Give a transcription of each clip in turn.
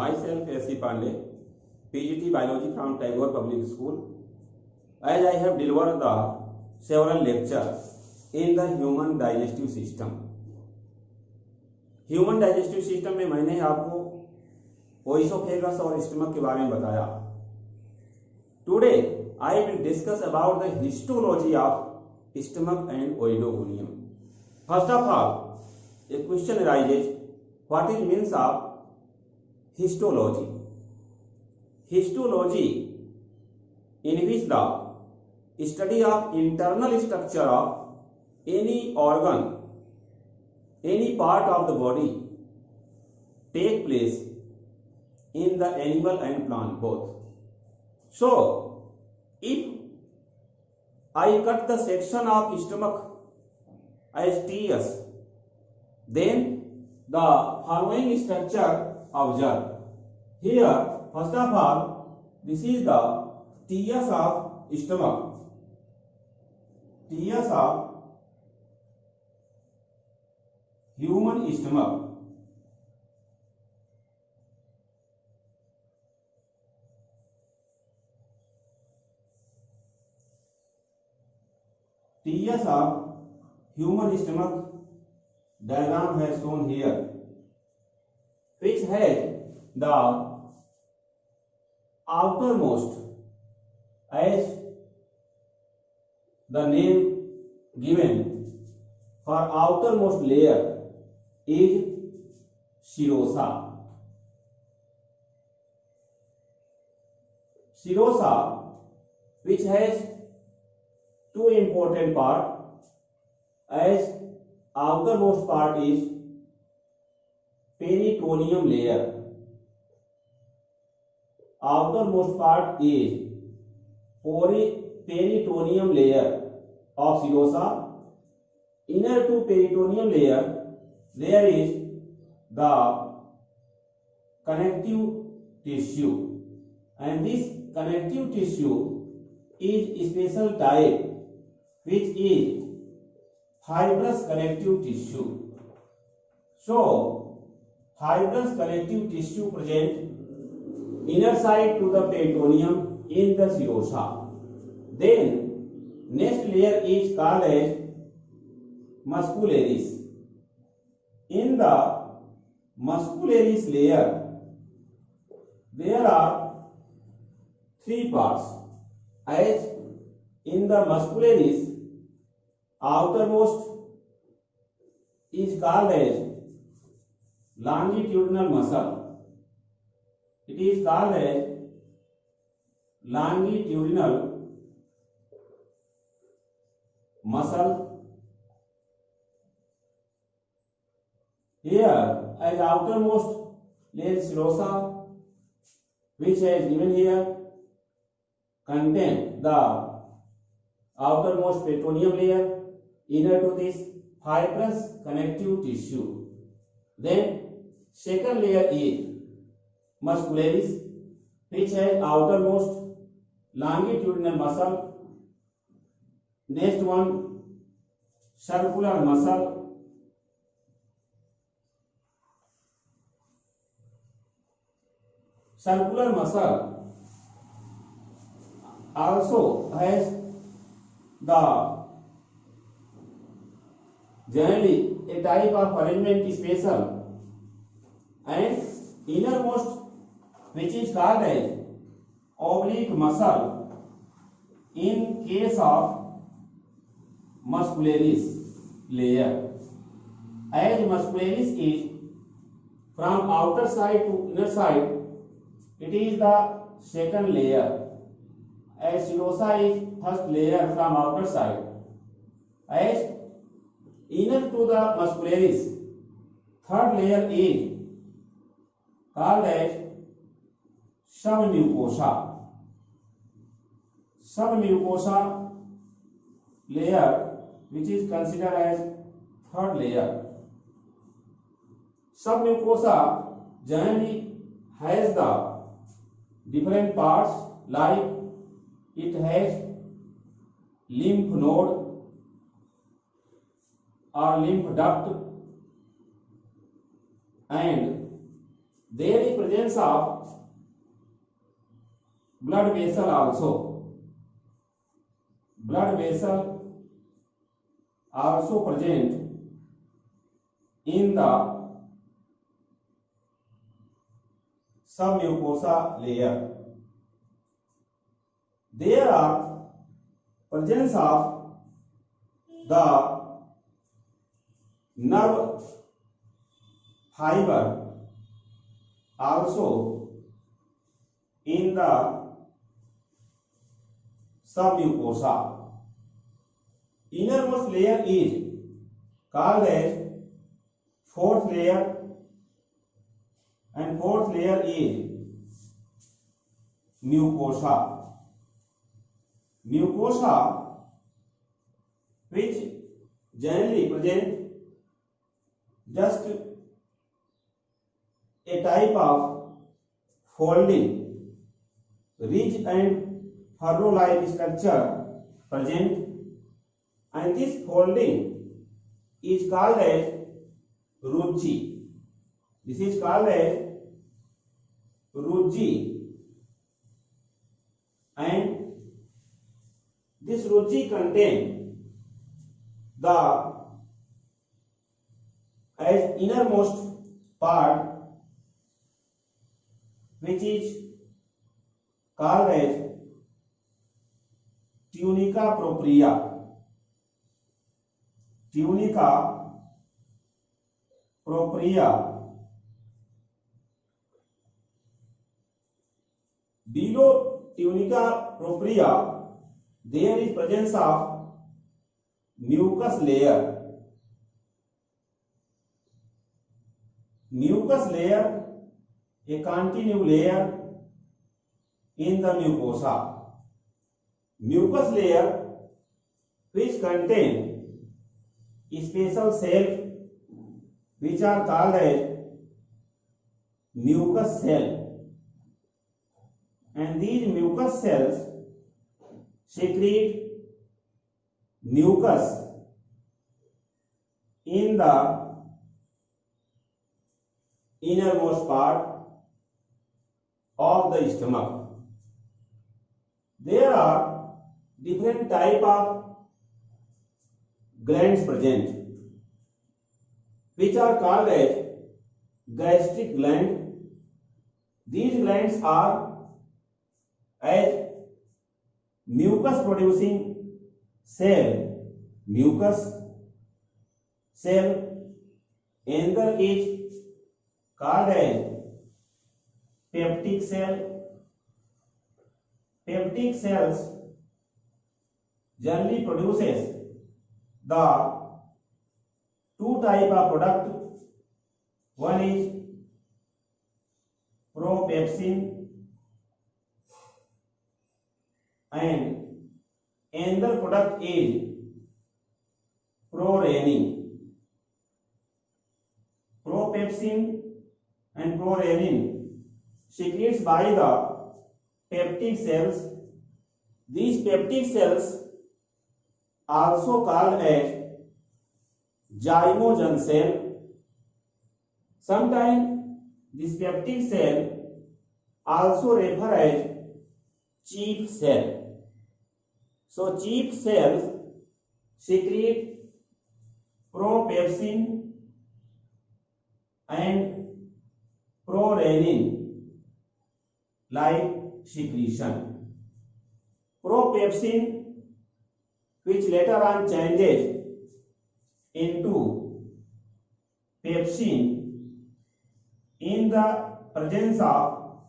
Myself S.C. Pandey, PGT Biology from Tagore Public School. As I have delivered the several lectures in the human digestive system. Human digestive system में मैंने आपको oesophagus और stomach के बारे में बताया. Today I will discuss about the histology of stomach and oedogonium. First of all a question arises, what is means of histology? Histology in which the study of internal structure of any organ, any part of the body take place in the animal and plant both. So, if I cut the section of stomach as TS, then the following structure observe. Here, first of all, this is the TS of stomach. TS of human stomach. TS of human stomach diagram has shown here, which has the outermost, as the name given for outermost layer is serosa. Serosa, which has two important parts, as outermost part is peritoneum layer. Outermost part is peritoneum layer of serosa. Inner to peritoneum layer there is the connective tissue, and this connective tissue is special type, which is fibrous connective tissue. So, fibrous connective tissue present inner side to the peritoneum in the serosa. Then next layer is called as muscularis. In the muscularis layer there are three parts, as in the muscularis outermost is called as longitudinal muscle. It is called as longitudinal muscle. Here, as outermost layer serosa, which is given here, contain the outermost peritoneum layer. Inner to this fibrous connective tissue. Then second layer is muscularis, which has outermost longitudinal muscle. Next one, circular muscle. Circular muscle also has the generally a type of arrangement special, and innermost, which is called as oblique muscle in case of muscularis layer. As muscularis is from outer side to inner side, it is the second layer, as serosa is first layer from outer side. As inner to the muscularis, third layer is called as submucosa. Submucosa layer, which is considered as third layer. Submucosa generally has the different parts, like it has lymph node or lymph duct and there is presence of blood vessel also. Blood vessel also present in the submucosa layer. There are presence of the nerve fiber also in the submucosa. Innermost layer is called as fourth layer, and fourth layer is mucosa. Mucosa, which generally present just a type of folding, ridge and furrow-like structure present, and this folding is called as ruchi. This is called as ruchi, and this ruchi contains the as innermost part, which is called as tunica propria. Tunica propria. Below tunica propria, there is presence of mucus layer. Mucus layer, a continuous layer in the mucosa. Mucus layer, which contain special cells which are called as mucus cell, and these mucus cells secrete mucus in the innermost part of the stomach. There are different type of glands present, which are called as gastric gland. These glands are as mucus producing cell, mucus cell. Another is called as peptic cell. Peptic cells generally produces the two type of product. One is propepsin and another product is prorenin. Propepsin and prorenin secretes by the peptic cells. These peptic cells also called as zymogen cell. Sometimes this peptic cell also referred as chief cell. So chief cells secrete propepsin and prorenin like secretion. Propepsin, which later on changes into pepsin in the presence of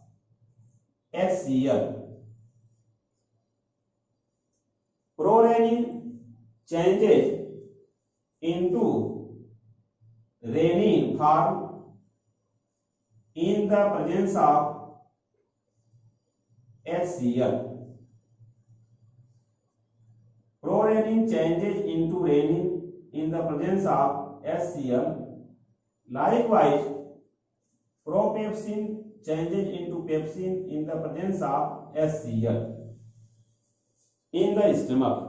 HCl. Prorenin changes into renin form in the presence of HCl. Prorenin changes into renin in the presence of HCl. Likewise, propepsin changes into pepsin in the presence of HCl in the stomach.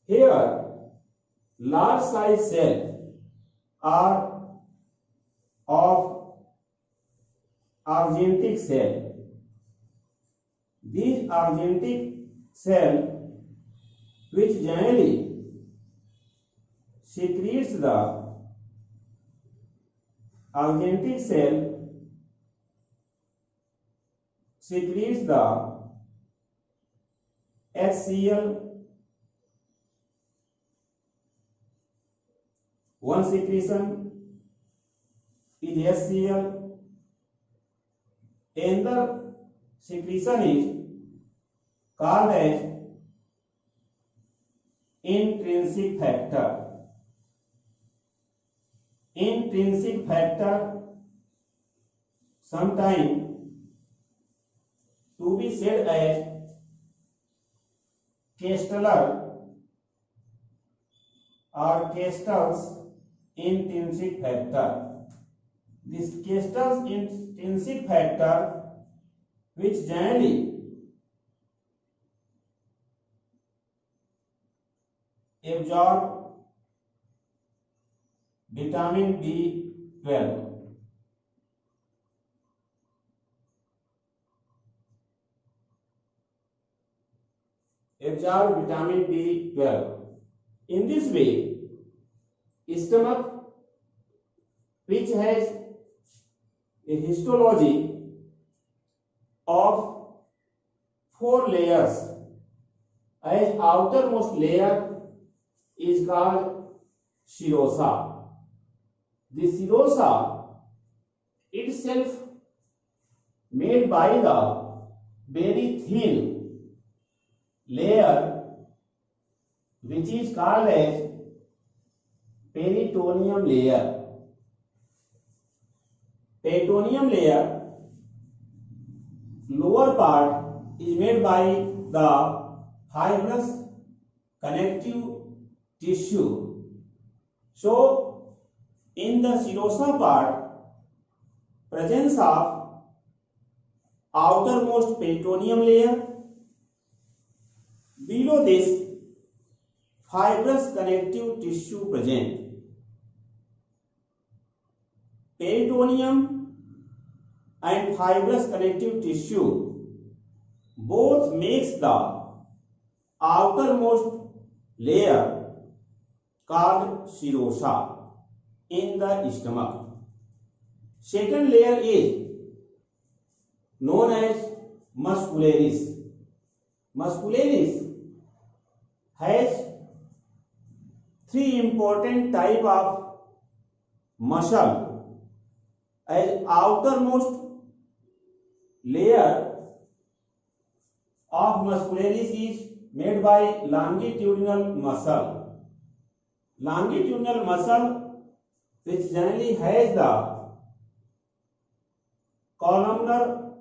Here, large size cells are of argentic cell. These argentic cell which generally secretes the argentic cell secretes the HCl. One secretion is HCl. Another secretion is called as intrinsic factor. Intrinsic factor, sometimes to be said as Kastler or Kastel's intrinsic factor. This Kastel's intrinsic factor, which generally absorb vitamin B12. Absorb vitamin B12. In this way, stomach, which has a histology of 4 layers, as outermost layer is called serosa. The serosa itself made by the very thin layer which is called as peritoneum layer. Peritoneum layer lower part is made by the fibrous connective tissue. So in the serosa part, presence of outermost peritoneum layer, below this fibrous connective tissue present. Peritoneum and fibrous connective tissue both makes the outermost layer called serosa in the stomach. Second layer is known as muscularis. Muscularis has 3 important type of muscle. As outermost layer of muscularis is made by longitudinal muscle. Longitudinal muscle, which generally has the columnar,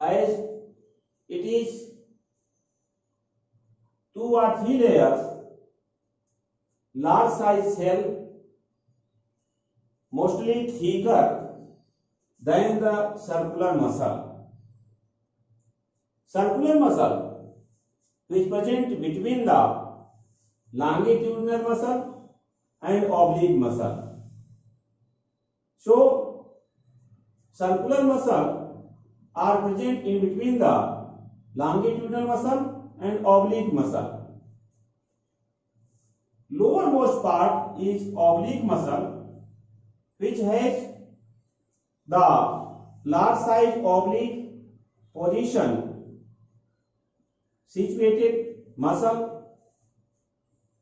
as it is 2 or 3 layers, large size cell, mostly thicker than the circular muscle. Circular muscle, which present between the longitudinal muscle and oblique muscle. So circular muscle are present in between the longitudinal muscle and oblique muscle. Lowermost part is oblique muscle, which has the large size oblique position situated muscle.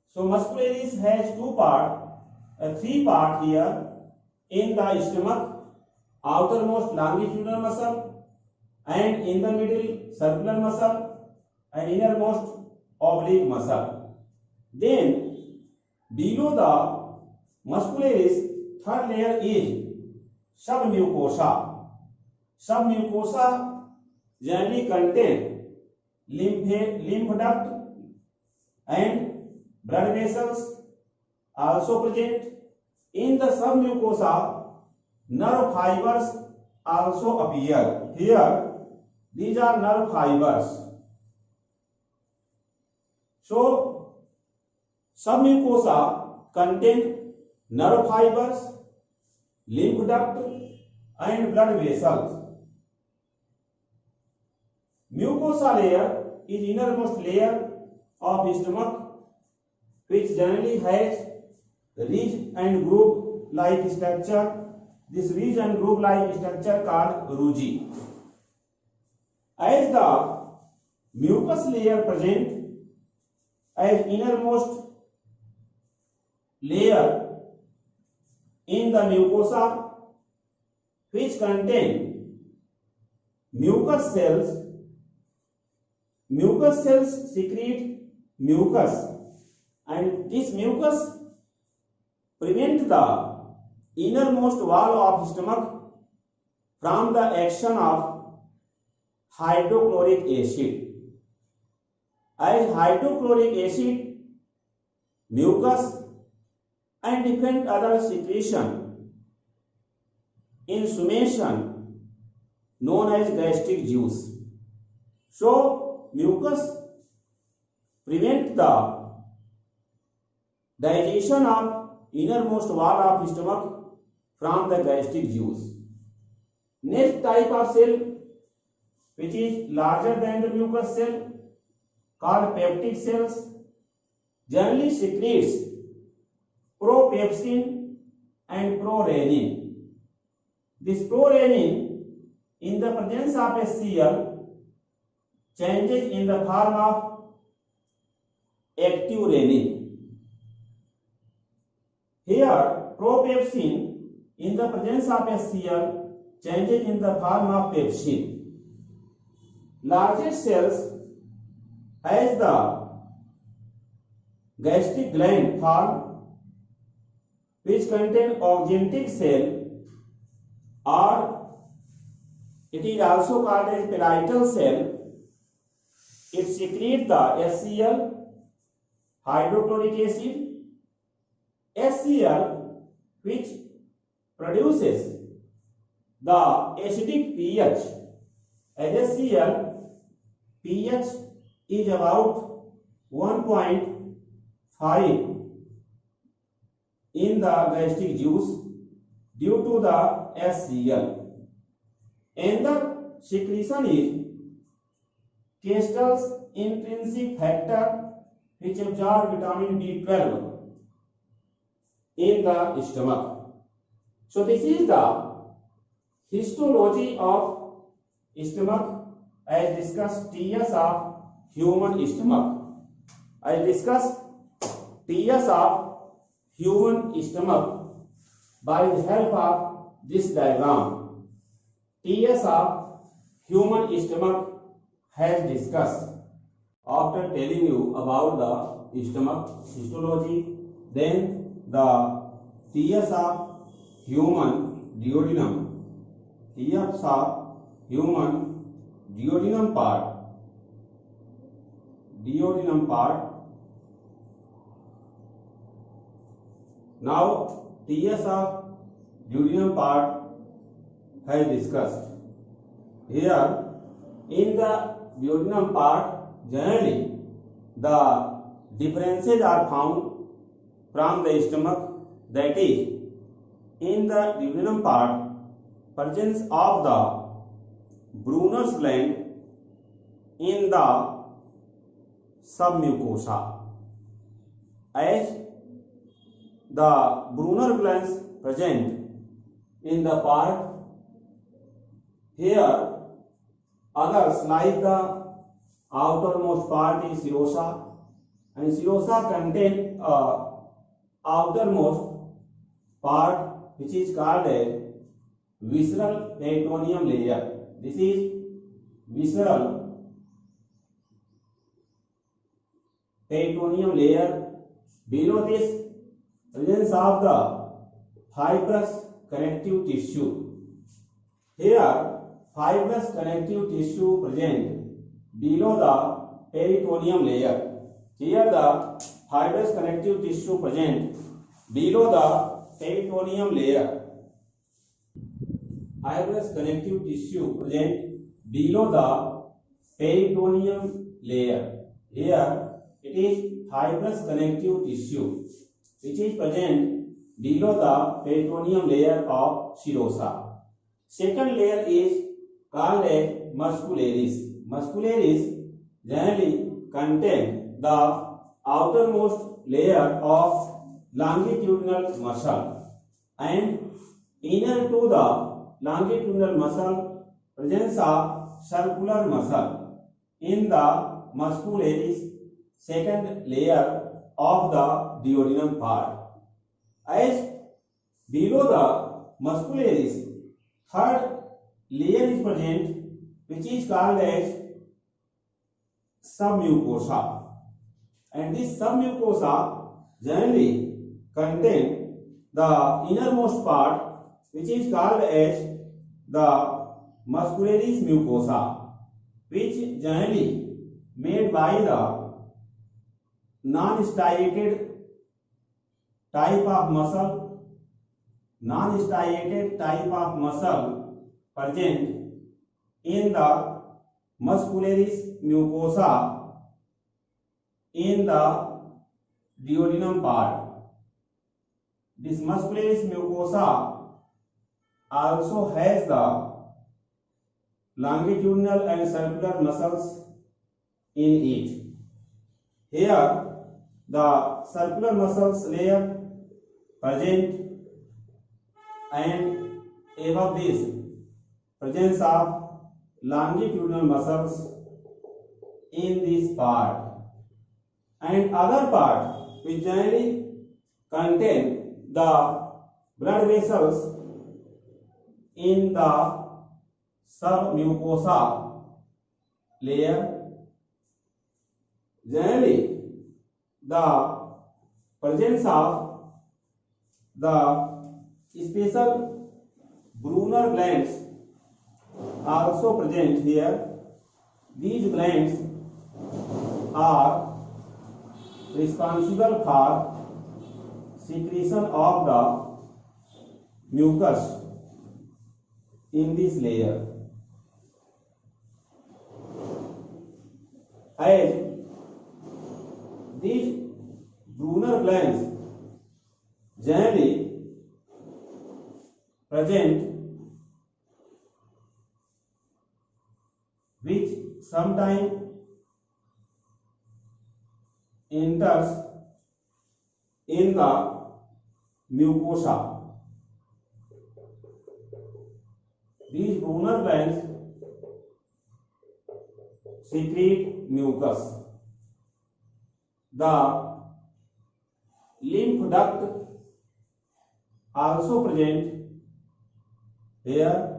So muscularis has 2 part, 3 part here in the stomach, outermost longitudinal muscle, and in the middle circular muscle, and innermost oblique muscle. Then below the muscularis, third layer is submucosa. Submucosa generally contain lymph duct and blood vessels also present. In the submucosa, nerve fibers also appear. Here, these are nerve fibers. So, submucosa contain nerve fibers lymph duct and blood vessels. Mucosa layer is innermost layer of stomach, which generally has ridge and groove like structure. This ridge and groove like structure called rugae. As the mucus layer present as innermost layer in the mucosa, which contain mucus cells. Mucus cells secrete mucus, and this mucus prevent the innermost wall of stomach from the action of hydrochloric acid. As hydrochloric acid, mucus and different other secretion in summation known as gastric juice. So mucus prevent the digestion of innermost wall of stomach from the gastric juice. Next type of cell, which is larger than the mucus cell, called peptic cells, generally secretes propepsin and prorenin. This prorenin, in the presence of HCl, changes in the form of active renin. Here, propepsin, in the presence of HCl, changes in the form of pepsin. Largest cells has the gastric gland form, which contain oxyntic cell, or it is also called as parietal cell. It secretes the HCl, hydrochloric acid, HCl, which produces the acidic pH. As HCl, pH is about 1.5 in the gastric juice due to the HCl. Another secretion is Kestrel's intrinsic factor, which absorb vitamin B12 in the stomach. So this is the histology of stomach as discussed TS of human stomach. I discussed TS of human stomach by the help of this diagram. TS of human stomach has discussed. After telling you about the stomach histology, then the TS of human duodenum, TS of human duodenum part, Now TS of duodenum part has discussed. Here in the duodenum part, generally the differences are found from the stomach, that is, in the duodenum part, presence of the Brunner's gland in the submucosa. As the Brunner glands present in the part, here others like the outermost part is serosa, and serosa contain outermost part which is called a visceral peritoneum layer. This is visceral peritoneum layer. Below this, presence of the fibrous connective tissue. Here fibrous connective tissue present below the peritoneum layer. Here the fibrous connective tissue present below the peritoneum layer. Fibrous connective tissue present below the peritoneum layer. Here it is fibrous connective tissue which is present below the peritoneum layer of serosa. Second layer is called as muscularis. Muscularis generally contain the outermost layer of longitudinal muscle, and inner to the longitudinal muscle presence of circular muscle in the muscularis second layer of the duodenum part. As below the muscularis third layer is present, which is called as submucosa, and this submucosa generally contain the innermost part, which is called as the muscularis mucosa, which generally made by the non-striated type of muscle, present in the muscularis mucosa in the duodenum part. This muscularis mucosa also has the longitudinal and circular muscles in it. Here the circular muscles layer present, and above this presence of longitudinal muscles in this part, and other part which generally contain the blood vessels in the submucosa layer. Generally the presence of the special Brunner glands also present here. These glands are responsible for secretion of the mucus in this layer. As these Brunner glands generally present, which sometimes enters in the mucosa. These Brunner glands secrete mucus. The lymph duct also present here.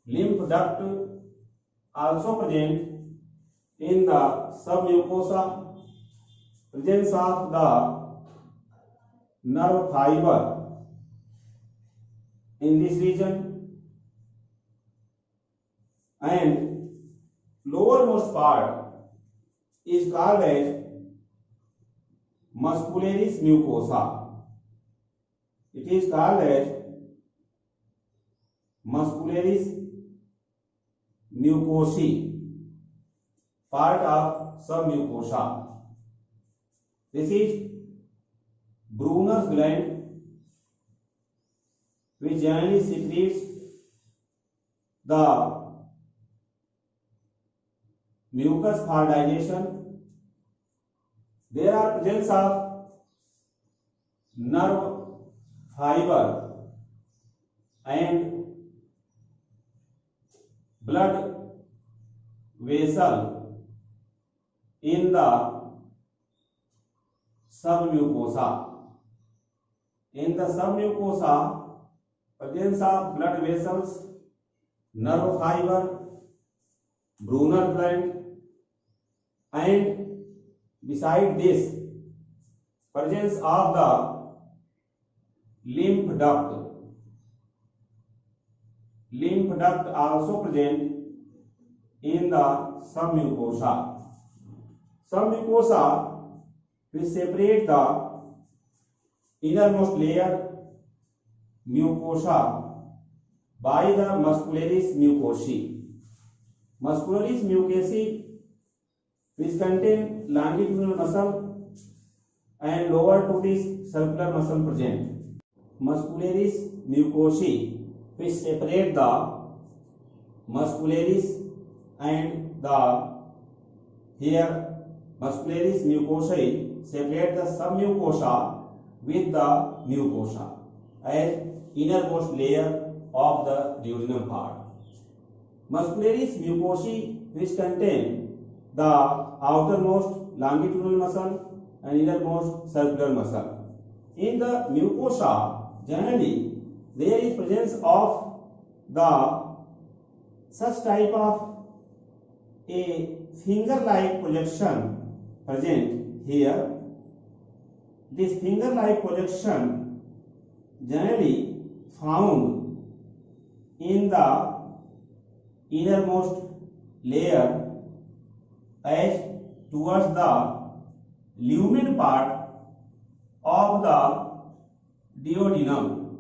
Lymph duct also present in the submucosa. Presence of the nerve fiber in this region, and lowermost part is called as muscularis mucosa. It is called as muscularis mucosae, part of submucosa. This is Brunner's gland, which generally secretes the mucus for digestion. There are presence of nerve fiber and blood vessel in the submucosa. In the submucosa, presence of blood vessels, nerve fiber, Brunner gland, and beside this, presence of the lymph duct. Lymph duct also present in the submucosa. Submucosa will separate the innermost layer mucosa by the muscularis mucosae. Muscularis mucosae which contain longitudinal muscle and lower tooth is circular muscle present. Muscularis mucosae, which separate the muscularis and the here muscularis mucosae separate the submucosa with the mucosa as innermost layer of the duodenum part. Muscularis mucosae, which contain the outermost longitudinal muscle and innermost circular muscle. In the mucosa, generally there is presence of the such type of a finger-like projection present here. This finger-like projection generally found in the innermost layer as towards the lumen part of the duodenum.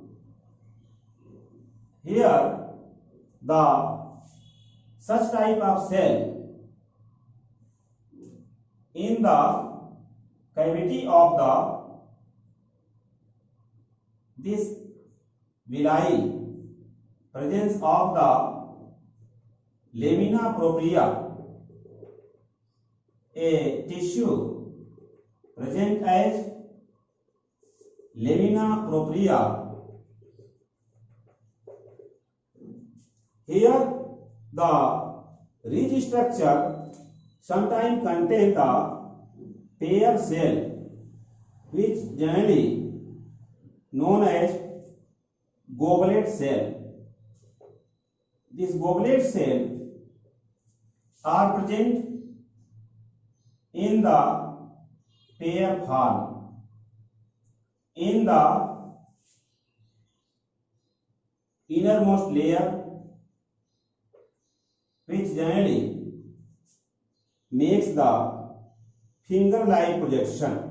Here the such type of cell in the cavity of the this villi, presence of the lamina propria, a tissue present as lamina propria. Here the ridge structure sometimes contain the pair cell, which generally known as goblet cell. This goblet cell are present in the pair form in the innermost layer, which generally makes the finger-like projection.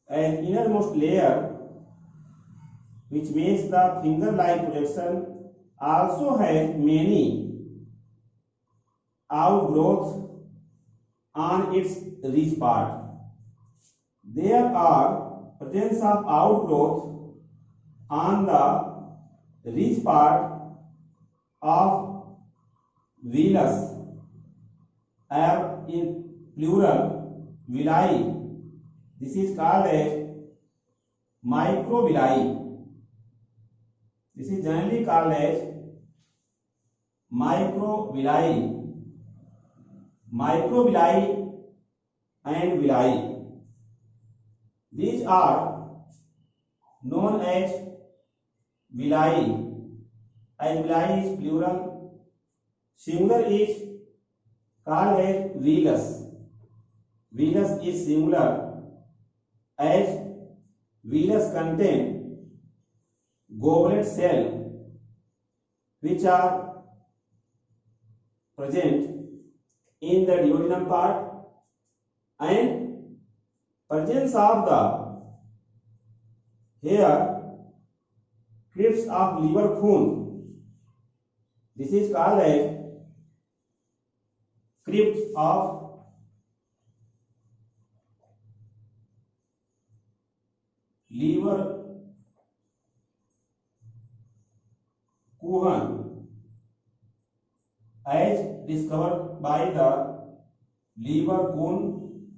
An innermost layer which makes the finger-like projection also has many outgrowths on its ridge part. There are presence of outgrowth on the ridge part of villus, or in plural villi. This is called as microvilli. This is generally called as microvilli. Microvilli and villi, these are known as villi, as villi is plural. Singular is called as villus. Villus is singular, as villus contain goblet cell which are present in the duodenum part, and presence of the here crypts of liver खून. This is called as crypts of liver Kuhan, as discovered by the liver Kuhn,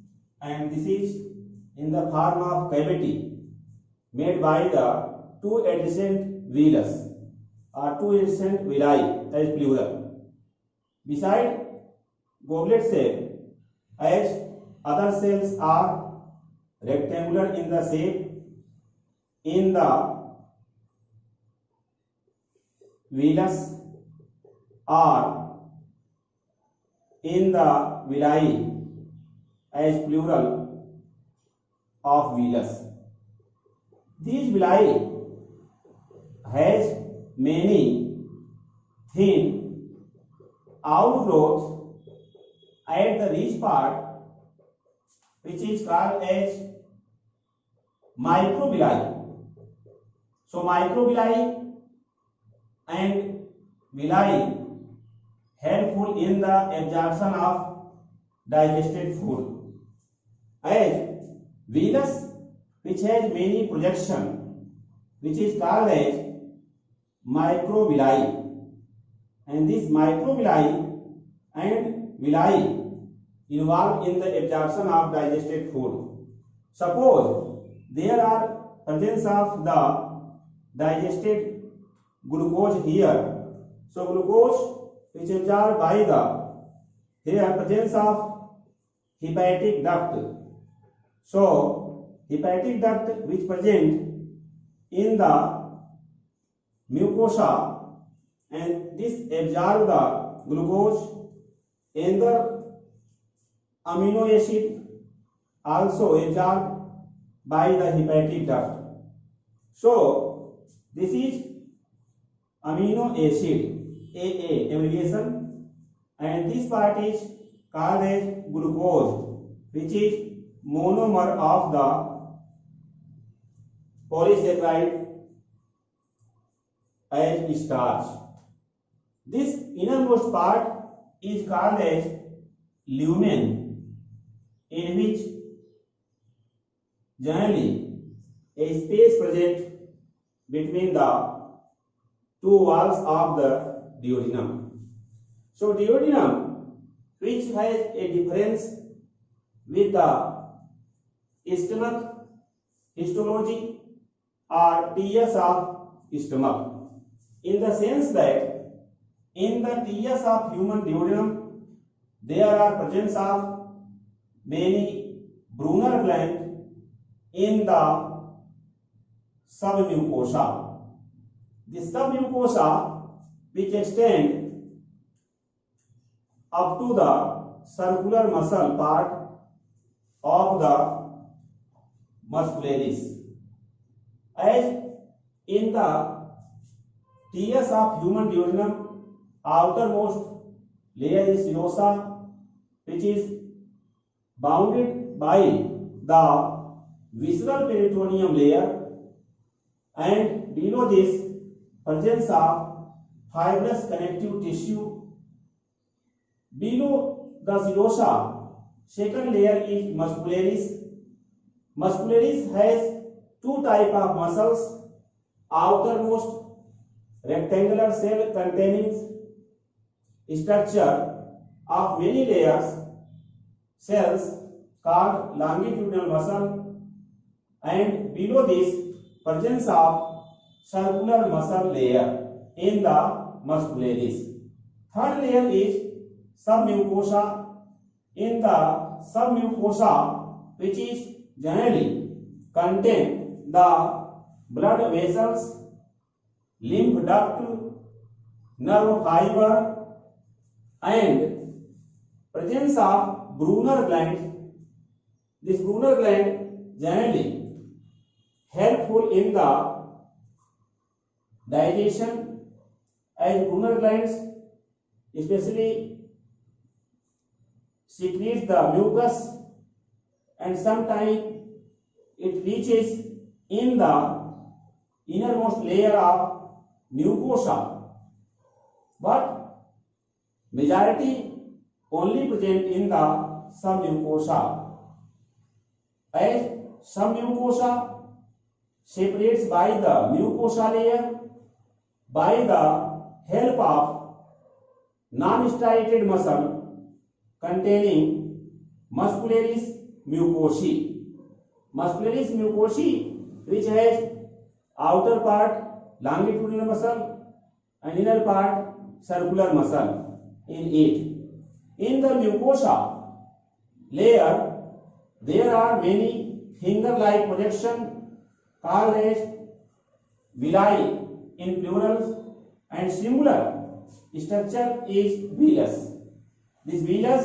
and this is in the form of cavity made by the two adjacent villus or two adjacent villi as plural. Beside goblet cell, as other cells are rectangular in the shape in the villus or in the villi as plural of villus. These villi has many thin outgrowths at the ridge part, which is called as microvilli. So microvilli and villi helpful in the absorption of digested food, as Villus, which has many projection, which is called as microvilli, and this microvilli and villi involved in the absorption of digested food. Suppose there are presence of the digested glucose here, so glucose which is absorbed by the here presence of hepatic duct. So hepatic duct which present in the mucosa, and this absorb the glucose and the amino acid also absorbed by the hepatic duct. So this is amino acid, AA abbreviation, and this part is called as glucose, which is monomer of the polysaccharide as starch. This innermost part is called as lumen, in which generally a space present between the two walls of the duodenum. So duodenum, which has a difference with the stomach histology or TS of stomach, in the sense that in the TS of human duodenum there are presence of many Brunner glands in the submucosa. The submucosa which extend up to the circular muscle part of the muscularis. As in the TS of human duodenum, outermost layer is serosa, which is bounded by the visceral peritoneum layer, and below this presence of fibrous connective tissue. Below the serosa, second layer is muscularis. Muscularis has two types of muscles. Outermost rectangular cell containing structure of many layers cells called longitudinal muscle, and below this presence of circular muscle layer in the muscularis. Third layer is submucosa. In the submucosa, which is generally contain the blood vessels, lymph duct, nerve fiber, and presence of Brunner gland. This Brunner gland generally helpful in the digestion, as Brunner glands especially secretes the mucus, and sometimes it reaches in the innermost layer of mucosa, but majority only present in the submucosa, as submucosa separates by the mucosa layer by the help of non-striated muscle containing muscularis mucosae. Muscularis mucosae, which has outer part longitudinal muscle and inner part circular muscle in it. In the mucosa layer there are many finger-like projection called as villi in plural, and singular structure is villus. This villus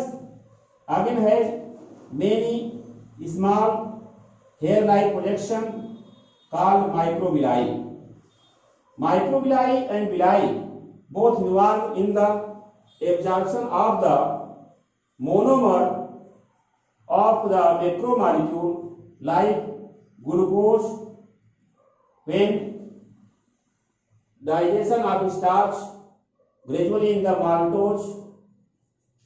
again has many small hair-like projection called microvilli. Microvilli and villi both involved in the absorption of the monomer of the macromolecule like glucose. When digestion of starch gradually in the maltose,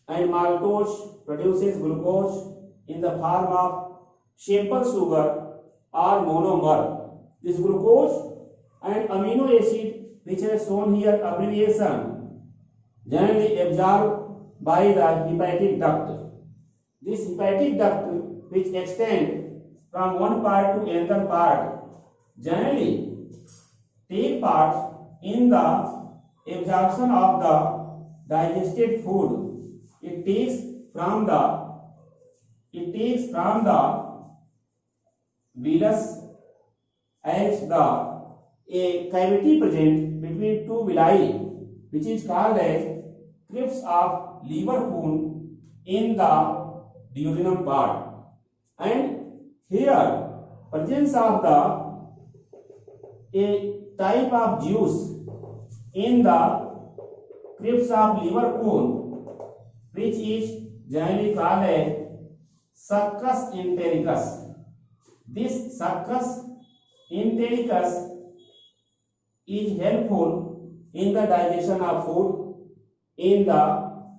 and maltose produces glucose in the form of simple sugar or monomer. This glucose and amino acid, which is shown here abbreviation, generally absorbed by the hepatic duct. This hepatic duct, which extends from one part to another part, generally take part in the absorption of the digested food. It takes from the villus as the a cavity present between two villi, which is called as crypts of liver bone in the duodenum part. And here presence of the a type of juice in the crypts of liver bone, which is generally called as succus entericus. This succus entericus is helpful in the digestion of food in the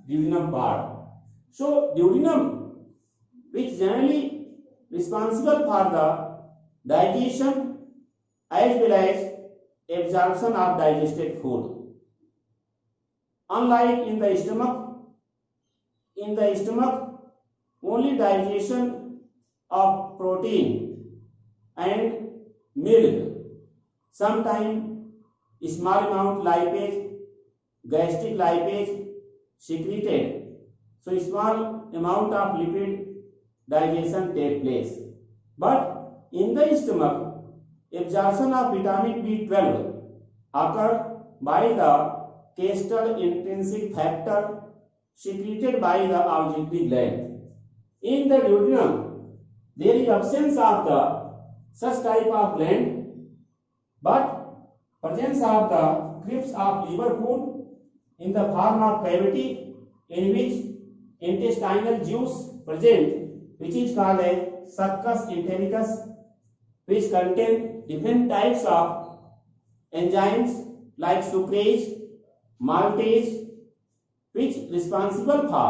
duodenum part. So duodenum, which generally responsible for the digestion as well as absorption of digested food. Unlike in the stomach only digestion of protein and milk, sometimes small amount lipase, gastric lipase secreted, so small amount of lipid digestion take place. But in the stomach, absorption of vitamin B12 occurs by the castor intrinsic factor secreted by the auxiliary gland. In the duodenum, there is absence of the such type of gland, but presence of the crypts of liver bone in the form of cavity in which intestinal juice present, which is called as succus entericus, which contain different types of enzymes like sucrase, maltase, which responsible for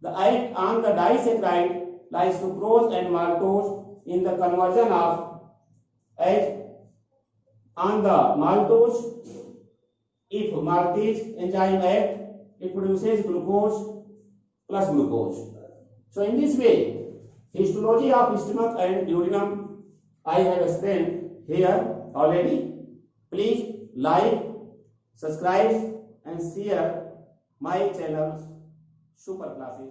the act on the disaccharide like sucrose and maltose in the conversion of as on the maltose. If maltase enzyme act, it produces glucose plus glucose. So in this way, histology of stomach and duodenum I have explained here already. Please like, subscribe and share my channel Super Classes.